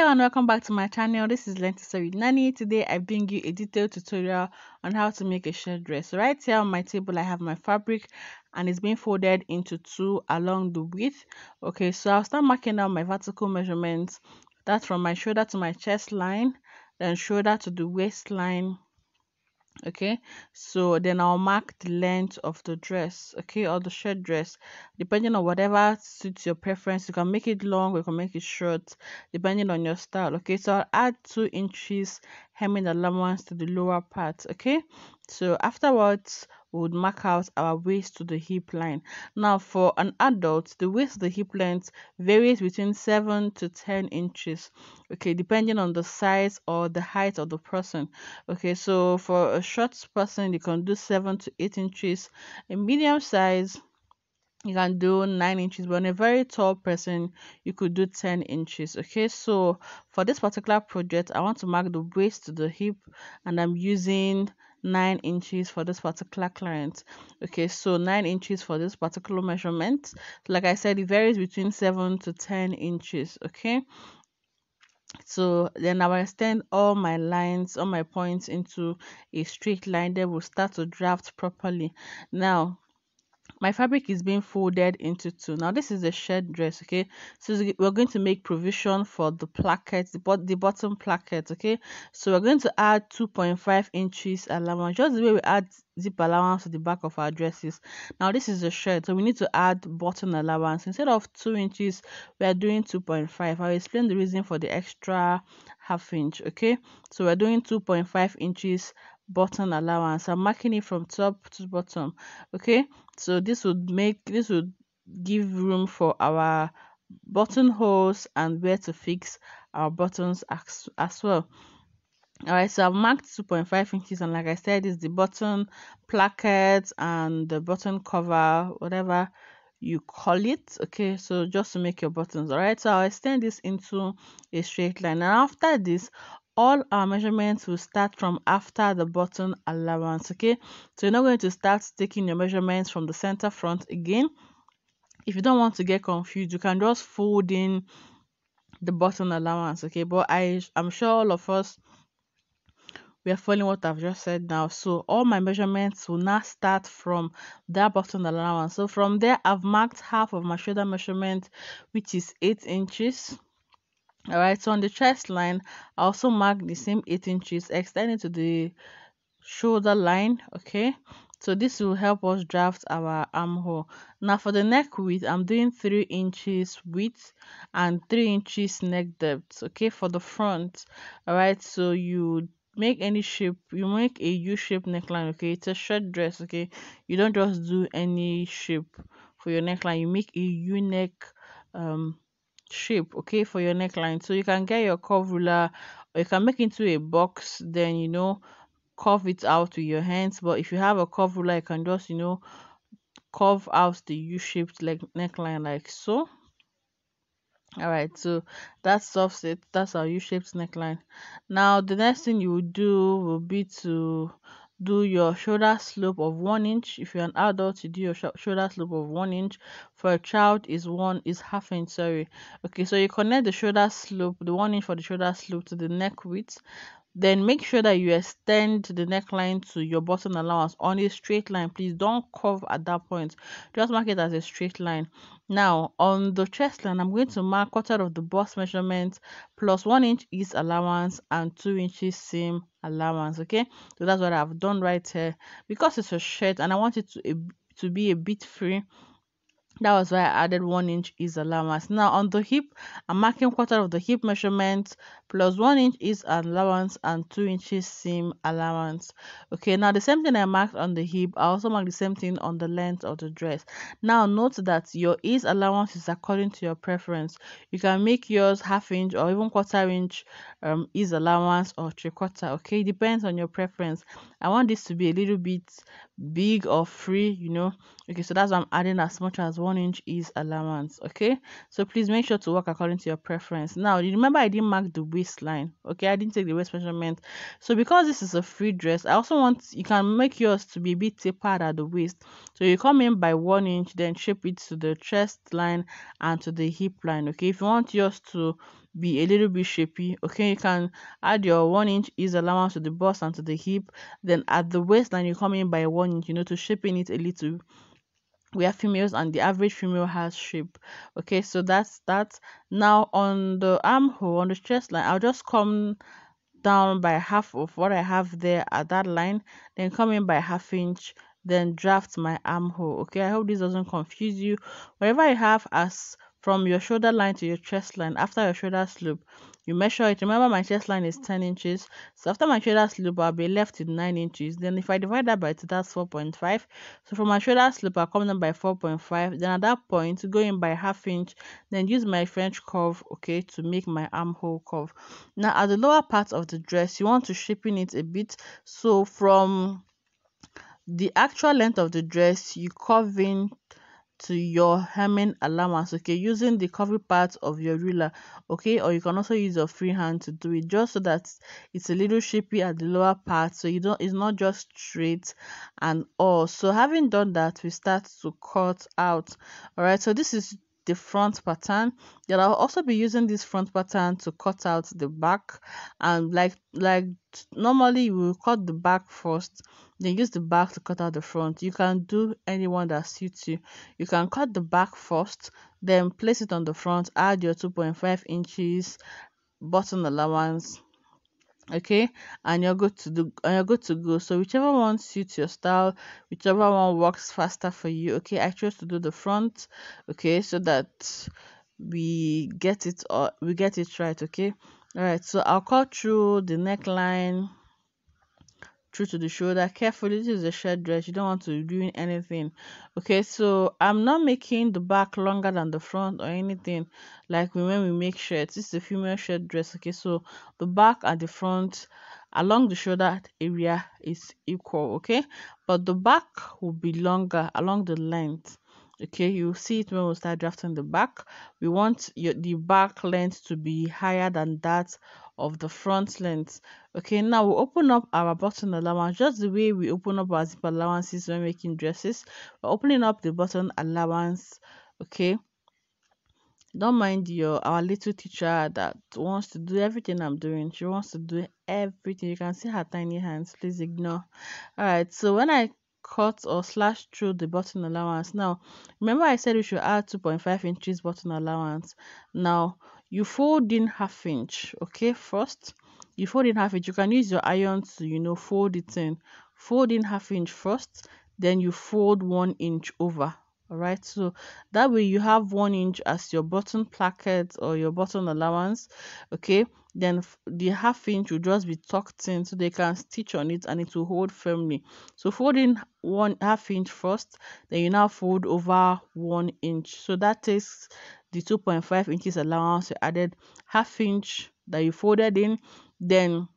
Hello and welcome back to my channel. This is Learn to Sew with Nani. Today I bring you a detailed tutorial on how to make a shirt dress. So right here on my table I have my fabric and it's being folded into two along the width. Okay, so I'll start marking out my vertical measurements. That's from my shoulder to my chest line, then shoulder to the waistline. Okay, so then I'll mark the length of the dress, okay, or the shirt dress, depending on whatever suits your preference. You can make it long or you can make it short depending on your style. Okay, so I'll add 2 inches hemming allowance to the lower part. Okay, so afterwards we would mark out our waist to the hip line. Now for an adult, the waist to the hip length varies between 7 to 10 inches, okay, depending on the size or the height of the person. Okay, so for a short person you can do 7 to 8 inches. A medium size you can do 9 inches, but on a very tall person you could do 10 inches. Okay, so for this particular project I want to mark the waist to the hip and I'm using 9 inches for this particular client. Okay, so 9 inches for this particular measurement. Like I said, it varies between 7 to 10 inches. Okay, so then I will extend all my lines, all my points into a straight line. Then we'll start to draft properly. Now my fabric is being folded into two. Now this is a shirt dress, okay, so we're going to make provision for the placket, the bottom placket. Okay, so we're going to add 2.5 inches allowance, just the way we add zip allowance to the back of our dresses. Now this is a shirt, so we need to add button allowance. Instead of 2 inches we are doing 2.5. I'll explain the reason for the extra half inch. Okay, so we're doing 2.5 inches button allowance. I'm marking it from top to bottom. Okay, so this would give room for our buttonholes and where to fix our buttons as well. All right, so I've marked 2.5 inches, and like I said, is the button placket and the button cover, whatever you call it. Okay, so just to make your buttons. All right, so I'll extend this into a straight line, and after this all our measurements will start from after the button allowance. Okay, so you're not going to start taking your measurements from the center front again. If you don't want to get confused, you can just fold in the button allowance. Okay, but I'm sure all of us, we are following what I've just said now. So all my measurements will now start from that button allowance. So from there I've marked half of my shoulder measurement, which is 8 inches. All right, so on the chest line I also mark the same 8 inches, extending to the shoulder line. Okay, so this will help us draft our armhole. Now for the neck width, I'm doing 3 inches width and 3 inches neck depth. Okay, for the front. All right, so you make any shape, you make a U-shaped neckline. Okay, it's a shirt dress. Okay, you don't just do any shape for your neckline, you make a U-neck shape, okay, for your neckline. So you can get your curve ruler or you can make into a box, then curve it out with your hands. But if you have a curve ruler, you can just curve out the U-shaped like neckline, like so. All right, so that's offset, that's our U-shaped neckline. Now the next thing you will do will be to do your shoulder slope of 1 inch. If you're an adult, you do your shoulder slope of 1 inch. For a child is half inch, sorry. Okay, so you connect the shoulder slope, the 1 inch for the shoulder slope, to the neck width. Then make sure that you extend the neckline to your button allowance on a straight line. Please don't curve at that point, just mark it as a straight line. Now on the chest line, I'm going to mark quarter of the bust measurement plus 1 inch ease allowance and 2 inches seam allowance. Okay, so that's what I've done right here. Because it's a shirt and I want it to be a bit free, that was why I added 1 inch is allowance. Now on the hip, I'm marking quarter of the hip measurement plus 1 inch is allowance and 2 inches seam allowance. Okay, now the same thing I marked on the hip, I also mark the same thing on the length of the dress. Now note that your is allowance is according to your preference. You can make yours half inch or even quarter inch is allowance or 3/4. Okay, depends on your preference. I want this to be a little bit big or free. Okay, so that's why I'm adding as much as 1 inch is allowance. Okay, so please make sure to work according to your preference. Now you remember I didn't mark the waistline. Okay, I didn't take the waist measurement. So because this is a free dress, I also want, you can make yours to be a bit tapered at the waist. So you come in by 1 inch, then shape it to the chest line and to the hip line. Okay, if you want yours to be a little bit shapy. Okay, you can add your 1 inch ease allowance to the bust and to the hip. Then at the waistline, you come in by 1 inch, to shaping it a little. We are females and the average female has shape. Okay, so that's that. Now on the armhole, on the chest line, I'll just come down by half of what I have there at that line, then come in by ½ inch, then draft my armhole. Okay, I hope this doesn't confuse you. Whatever you have as from your shoulder line to your chest line, after your shoulder slope, you measure it. Remember, my chest line is 10 inches, so after my shoulder slope I'll be left with 9 inches. Then if I divide that by 2, that's 4.5. So from my shoulder slope I'll come down by 4.5. Then at that point, go in by ½ inch, then use my French curve, okay, to make my armhole curve. Now at the lower part of the dress, you want to shapen it a bit. So from the actual length of the dress, you curve in to your hemming allowance, okay, using the curvy part of your ruler, okay, or you can also use your free hand to do it, just so that it's a little shapy at the lower part, so you don't, it's not just straight and all. So having done that, we start to cut out. All right, so this is the front pattern. Then I'll also be using this front pattern to cut out the back, and like normally you will cut the back first, then use the back to cut out the front. You can do anyone that suits you. You can cut the back first, then place it on the front, add your 2.5 inches button allowance, okay, and you're good to go. So whichever one suits your style, whichever one works faster for you. Okay, I chose to do the front, okay, so that we get it right. Okay, all right, so I'll cut through the neckline, through to the shoulder carefully. This is a shirt dress, you don't want to ruin anything. Okay, so I'm not making the back longer than the front or anything like when we make shirts. This is a female shirt dress. Okay, so the back and the front along the shoulder area is equal, okay, but the back will be longer along the length. Okay, you see it when we start drafting the back. We want the back length to be higher than that of the front length. Okay, now we'll open up our button allowance just the way we open up our zip allowances when making dresses. We're opening up the button allowance. Okay, don't mind our little teacher that wants to do everything I'm doing. She wants to do everything. You can see her tiny hands. Please ignore. All right, so when I cut or slash through the button allowance, now remember I said we should add 2.5 inches button allowance. Now you fold in ½ inch. Okay, first you fold in ½ inch. You can use your iron to fold it in. Fold in ½ inch first, then you fold 1 inch over. All right, so that way you have 1 inch as your button placket or your button allowance. Okay, then the ½ inch will just be tucked in so they can stitch on it and it will hold firmly. So fold in ½ inch first, then you now fold over 1 inch. So that takes the 2.5 inches allowance. You added ½ inch that you folded in, then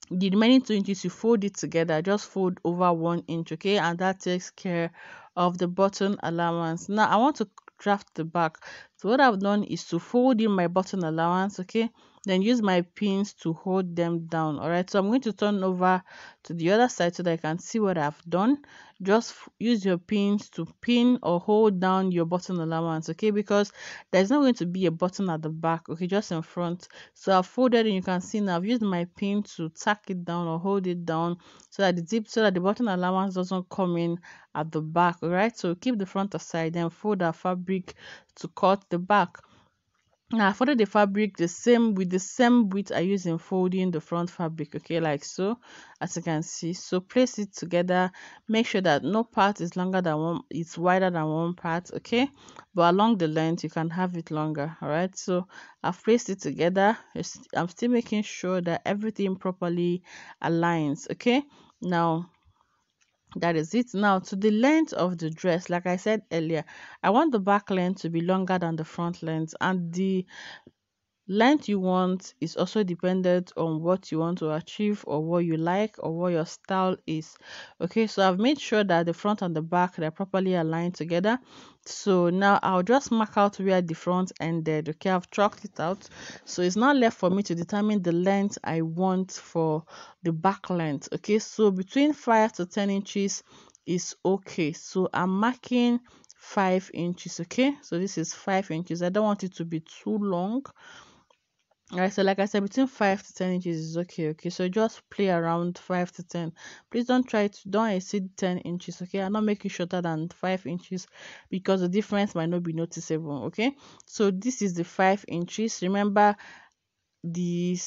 the remaining 2 inches you fold it together, just fold over 1 inch. Okay, and that takes care of the button allowance. Now I want to draft the back. So what I've done is to fold in my button allowance, okay, then use my pins to hold them down. All right, so I'm going to turn over to the other side so that I can see what I've done. Just use your pins to pin or hold down your button allowance, okay, because there's not going to be a button at the back, okay, just in front. So I've folded and you can see now I've used my pin to tack it down or hold it down so that the button allowance doesn't come in at the back. All right, so keep the front aside, then fold our fabric to cut the back. Now I folded the fabric with the same width I use in folding the front fabric, okay, like so, as you can see. So place it together, make sure that no part is longer than one, it's wider than one part, okay, but along the length you can have it longer. All right, so I've placed it together. I'm still making sure that everything properly aligns. Okay, now that is it. Now to the length of the dress, like I said earlier, I want the back length to be longer than the front length, and the length you want is also dependent on what you want to achieve or what you like or what your style is. Okay, so I've made sure that the front and the back, they're properly aligned together. So now I'll just mark out where the front ended. Okay, I've chalked it out, so it's not left for me to determine the length I want for the back length. Okay, so between 5 to 10 inches is okay. So I'm marking 5 inches. Okay, so this is 5 inches. I don't want it to be too long. All right, so like I said, between 5 to 10 inches is okay. Okay, so just play around 5 to 10. Please don't exceed 10 inches. Okay, I'm not making shorter than 5 inches because the difference might not be noticeable. Okay, so this is the 5 inches. Remember, the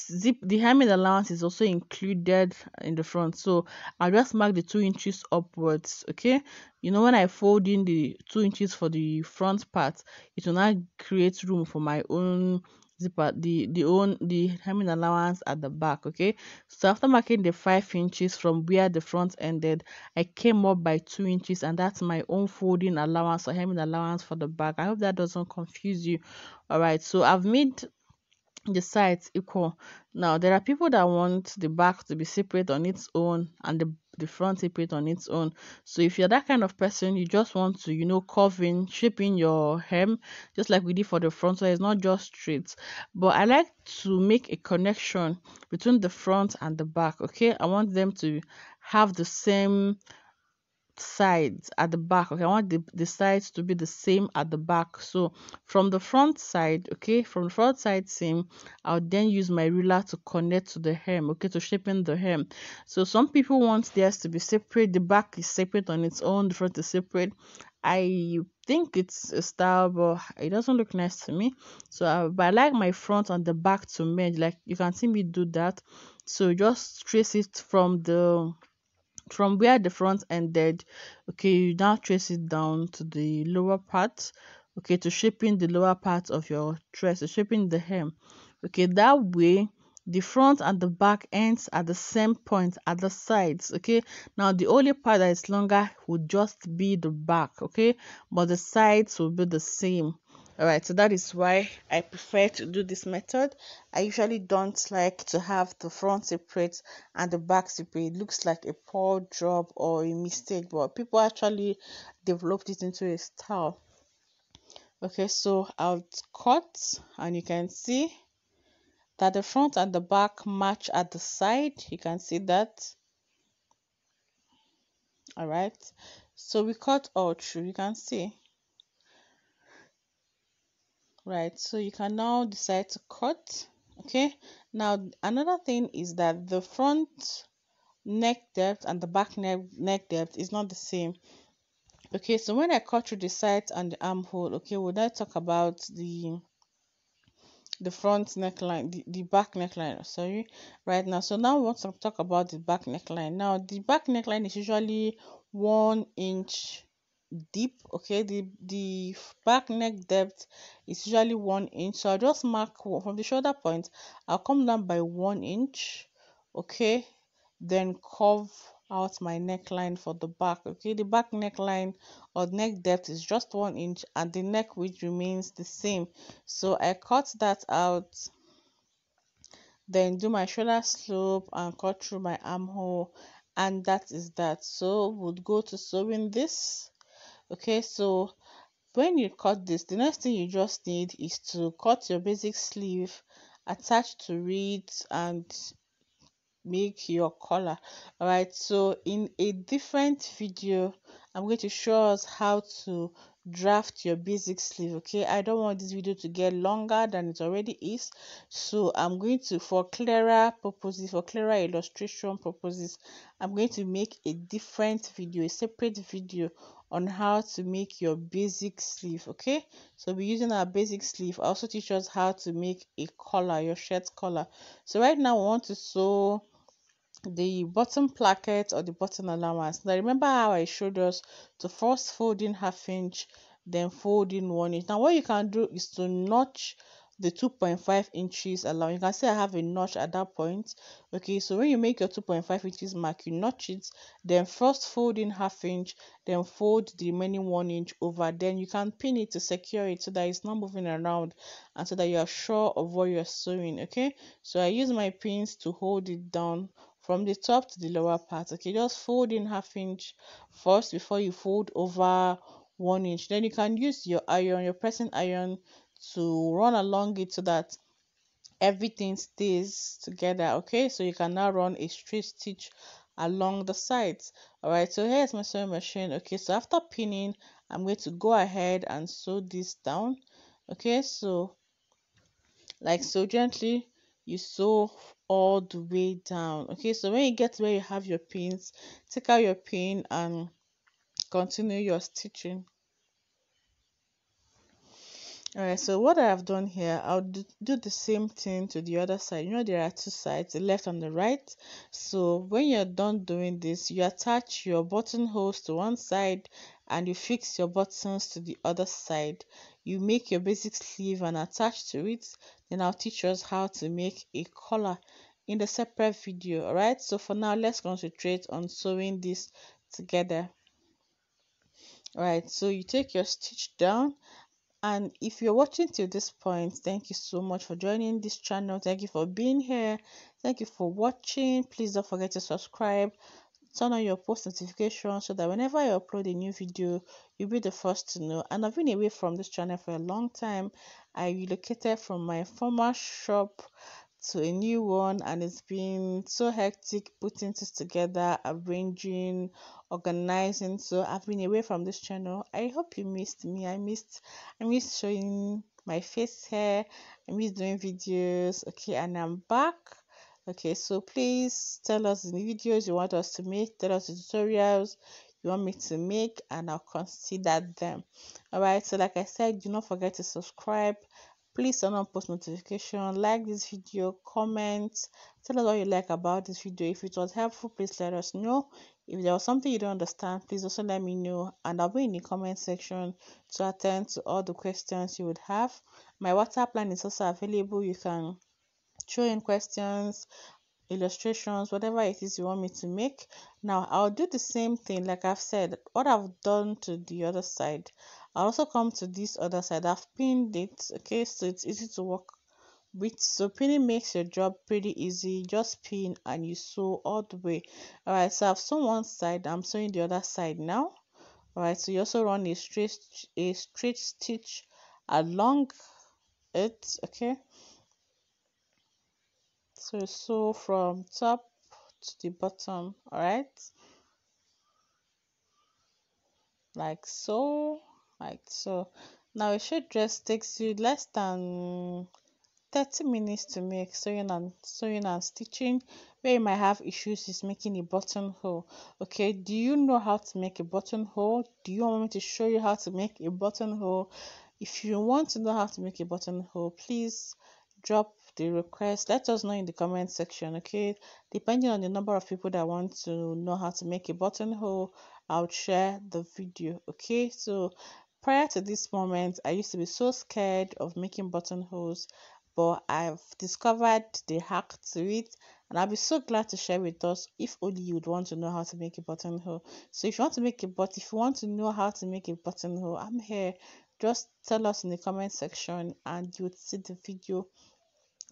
hemming allowance is also included in the front, so I'll just mark the 2 inches upwards. Okay, when I fold in the 2 inches for the front part, it will now create room for my own zipper, the hemming allowance at the back. Okay, so after marking the 5 inches from where the front ended, I came up by 2 inches, and that's my own folding allowance or hemming allowance for the back. I hope that doesn't confuse you. All right, so I've made the sides equal. Now there are people that want the back to be separate on its own and the front separate on its own. So if you're that kind of person, you just want to, curve in, shape in your hem, just like we did for the front, so it's not just straight. But I like to make a connection between the front and the back. Okay, I want them to have the same sides at the back. Okay, I want the sides to be the same at the back. So from the front side, okay, from the front side seam, I'll then use my ruler to connect to the hem, okay, to shape in the hem. So some people want theirs to be separate, the back is separate on its own, the front is separate. I think it's a style, but it doesn't look nice to me. So but I like my front and the back to merge, like you can see me do that. So just trace it from where the front ended. Okay, you now trace it down to the lower part, okay, to shaping the lower part of your dress, to shaping the hem. Okay, that way the front and the back ends at the same point at the sides. Okay, now the only part that is longer would just be the back. Okay, but the sides will be the same. All right, so that is why I prefer to do this method. I usually don't like to have the front separate and the back separate. It looks like a poor job or a mistake, but people actually developed it into a style. Okay, so I'll cut, and you can see that the front and the back match at the side. You can see that. All right, so we cut all through. You can see. Right, so you can now decide to cut. Okay, now another thing is that the front neck depth and the back neck depth is not the same. Okay, so when I cut through the sides and the armhole, okay, we'll now talk about the front neckline, the back neckline, sorry, right now. So now we want to talk about the back neckline. Now the back neckline is usually 1 inch deep. Okay, the back neck depth is usually 1 inch, so I'll just mark from the shoulder point. I'll come down by 1 inch. Okay, then curve out my neckline for the back. Okay, the back neckline or neck depth is just 1 inch, and the neck width remains the same. So I cut that out, then do my shoulder slope and cut through my armhole, and that is that. So we'll go to sewing this. Okay, so when you cut this, the next thing you just need is to cut your basic sleeve, attach to it, and make your collar. All right, so in a different video, I'm going to show us how to draft your basic sleeve. Okay, I don't want this video to get longer than it already is, so I'm going to, for clearer purposes, for clearer illustration purposes, I'm going to make a different video, a separate video on how to make your basic sleeve. Okay, so we're using our basic sleeve. I also teach us how to make a collar, your shirt collar. So right now we want to sew the bottom placket or the button allowance. Now remember how I showed us to first fold in ½ inch, then fold in 1 inch. Now what you can do is to notch the 2.5 inches allowance. You can see I have a notch at that point. Okay, so when you make your 2.5 inches mark, you notch it, then first fold in ½ inch, then fold the remaining 1 inch over, then you can pin it to secure it so that it's not moving around and so that you are sure of what you're sewing. Okay, so I use my pins to hold it down from the top to the lower part. Okay, just fold in ½ inch first before you fold over 1 inch. Then you can use your iron, your pressing iron, to run along it so that everything stays together. Okay, so you can now run a straight stitch along the sides. All right, so here's my sewing machine. Okay, so after pinning, I'm going to go ahead and sew this down. Okay, so like so. Gently you sew all the way down. Okay, so when you get where you have your pins, take out your pin and continue your stitching. Alright, so what I have done here, I'll do the same thing to the other side. You know, there are two sides, the left and the right. So when you're done doing this, you attach your buttonholes to one side and you fix your buttons to the other side. You make your basic sleeve and attach to it. Then I'll teach us how to make a collar in the separate video. Alright, so for now, let's concentrate on sewing this together. Alright, so you take your stitch down, and if you're watching till this point, thank you so much for joining this channel. Thank you for being here. Thank you for watching. Please don't forget to subscribe, turn on your post notifications so that whenever I upload a new video, you'll be the first to know. And I've been away from this channel for a long time. I relocated from my former shop to a new one, and it's been so hectic putting this together, arranging, organizing. So I've been away from this channel. I hope you missed me. I missed showing my face here. I miss doing videos. Okay, and I'm back. Okay, so please tell us the videos you want us to make, tell us the tutorials you want me to make, and I'll consider them. All right, so like I said, do not forget to subscribe. Please turn on post notification, like this video, comment, tell us what you like about this video. If it was helpful, please let us know. If there was something you don't understand, please also let me know, and I'll be in the comment section to attend to all the questions you would have. My WhatsApp line is also available. You can throw in questions, illustrations, whatever it is you want me to make. Now I'll do the same thing. Like I've said, what I've done to the other side, I'll also come to this other side. I've pinned it. Okay, so it's easy to work with. So pinning makes your job pretty easy. Just pin and you sew all the way. All right, so I've sewn one side, I'm sewing the other side now. All right, so you also run a straight stitch along it. Okay, so sew from top to the bottom. All right, like so, like so. Now a short dress takes you less than 30 minutes to make. Sewing and stitching. Where you might have issues is making a buttonhole. Okay, do you know how to make a buttonhole? Do you want me to show you how to make a buttonhole? If you want to know how to make a buttonhole, please drop the request. Let us know in the comment section. Okay, depending on the number of people that want to know how to make a buttonhole, I'll share the video. Okay, so prior to this moment, I used to be so scared of making buttonholes, but I've discovered the hack to it, and I'll be so glad to share with us if only you would want to know how to make a buttonhole. So if you want to know how to make a buttonhole, I'm here. Just tell us in the comment section and you would see the video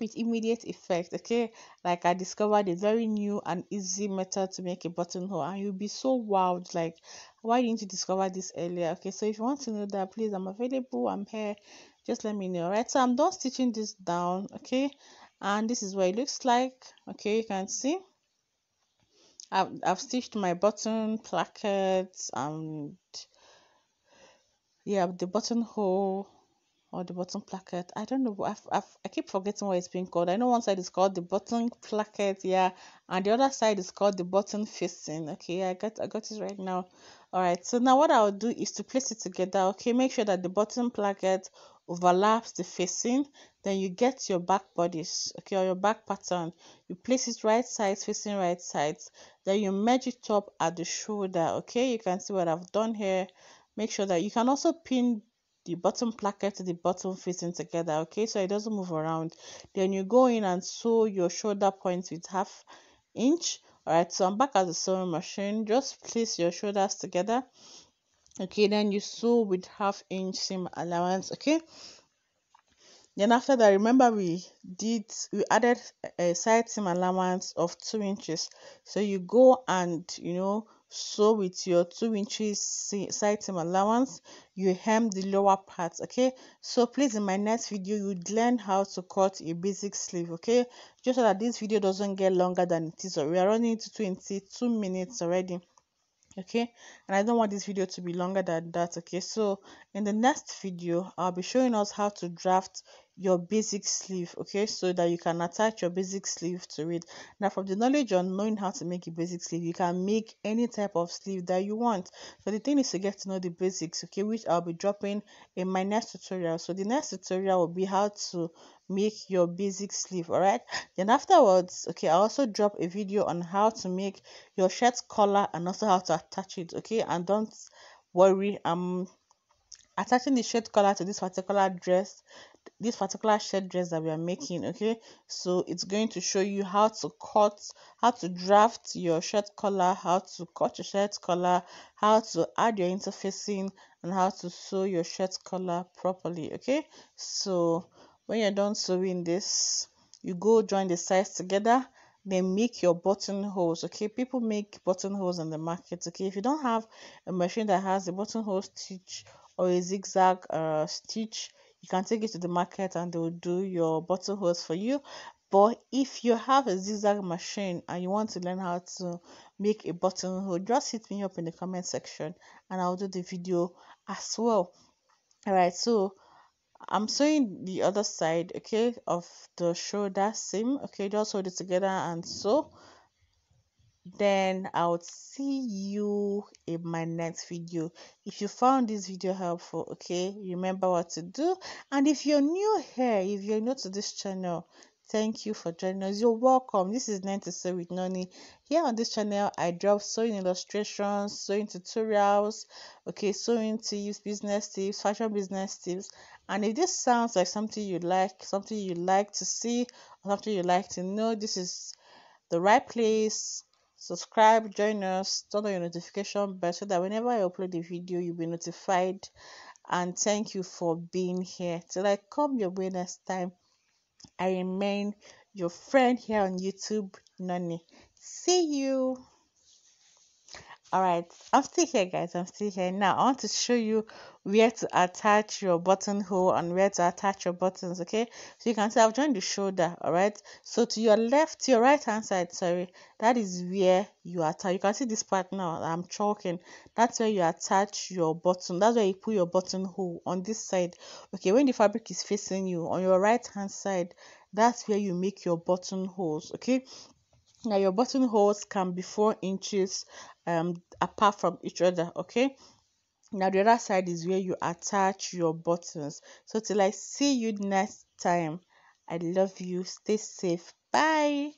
with immediate effect. Okay, like I discovered a very new and easy method to make a buttonhole, and you'll be so wowed, like, why didn't you discover this earlier? Okay, so if you want to know that, please, I'm available, I'm here, just let me know. All right, so I'm done stitching this down. Okay, and this is what it looks like. Okay, you can see I've stitched my button plackets and yeah, the buttonhole or the button placket. I don't know. I keep forgetting what it's being called. I know one side is called the button placket, yeah, and the other side is called the button facing. Okay, I got it right now. All right. So now what I'll do is to place it together. Okay, make sure that the button placket overlaps the facing. Then you get your back bodice, okay, or your back pattern. You place it right sides facing right sides. Then you merge it up at the shoulder. Okay, you can see what I've done here. Make sure that you can also pin the bottom placket to the bottom facing together, okay, so it doesn't move around. Then you go in and sew your shoulder points with 1/2 inch. All right, so I'm back at the sewing machine. Just place your shoulders together. Okay, then you sew with 1/2 inch seam allowance. Okay, then after that, remember we added a side seam allowance of 2 inches. So you go and sew with your 2 inches side seam allowance. You hem the lower part. Okay. So please, in my next video, you'd learn how to cut a basic sleeve. Okay. Just so that this video doesn't get longer than it is. So we are running into 22 minutes already. Okay, and I don't want this video to be longer than that. Okay, so in the next video I'll be showing us how to draft your basic sleeve, okay, so that you can attach your basic sleeve to it. Now, from the knowledge on knowing how to make a basic sleeve, you can make any type of sleeve that you want. So the thing is to get to know the basics, okay, which I'll be dropping in my next tutorial. So the next tutorial will be how to make your basic sleeve. All right, then afterwards, okay, I also drop a video on how to make your shirt collar and also how to attach it. Okay, and don't worry, I'm attaching the shirt collar to this particular dress, this particular shirt dress that we are making. Okay, so it's going to show you how to cut, how to draft your shirt collar, how to cut your shirt collar, how to add your interfacing, and how to sew your shirt collar properly. Okay, so when you're done sewing this, you go join the sides together, then make your buttonholes. Okay, people make buttonholes in the market. Okay, if you don't have a machine that has a buttonhole stitch or a zigzag stitch, you can take it to the market and they will do your buttonholes for you. But if you have a zigzag machine and you want to learn how to make a buttonhole, just hit me up in the comment section and I'll do the video as well. All right, so I'm sewing the other side, okay, of the shoulder seam. Okay, just hold it together and sew. Then I'll see you in my next video. If you found this video helpful, okay, remember what to do. And if you're new here, if you're new to this channel, thank you for joining us. You're welcome. This is Learn to Sew with Noni. Here on this channel, I drop sewing illustrations, sewing tutorials, okay, sewing tips, business tips, fashion business tips. And if this sounds like something you like, something you like to see, or something you like to know, this is the right place. Subscribe, join us, turn on your notification bell so that whenever I upload a video, you'll be notified. And thank you for being here. Till I come your way next time, I remain your friend here on YouTube, Nani. See you. All right, I'm still here, guys. I'm still here. Now I want to show you where to attach your buttonhole and where to attach your buttons. Okay, so you can see I've joined the shoulder. All right, so to your left, to your right hand side, sorry, that is where you attach. You can see this part now. I'm chalking. That's where you attach your button. That's where you put your buttonhole on this side. Okay, when the fabric is facing you on your right hand side, that's where you make your buttonholes. Okay, now your buttonholes can be 4 inches apart from each other. Okay, now the other side is where you attach your buttons. So till I see you next time, I love you, stay safe, bye.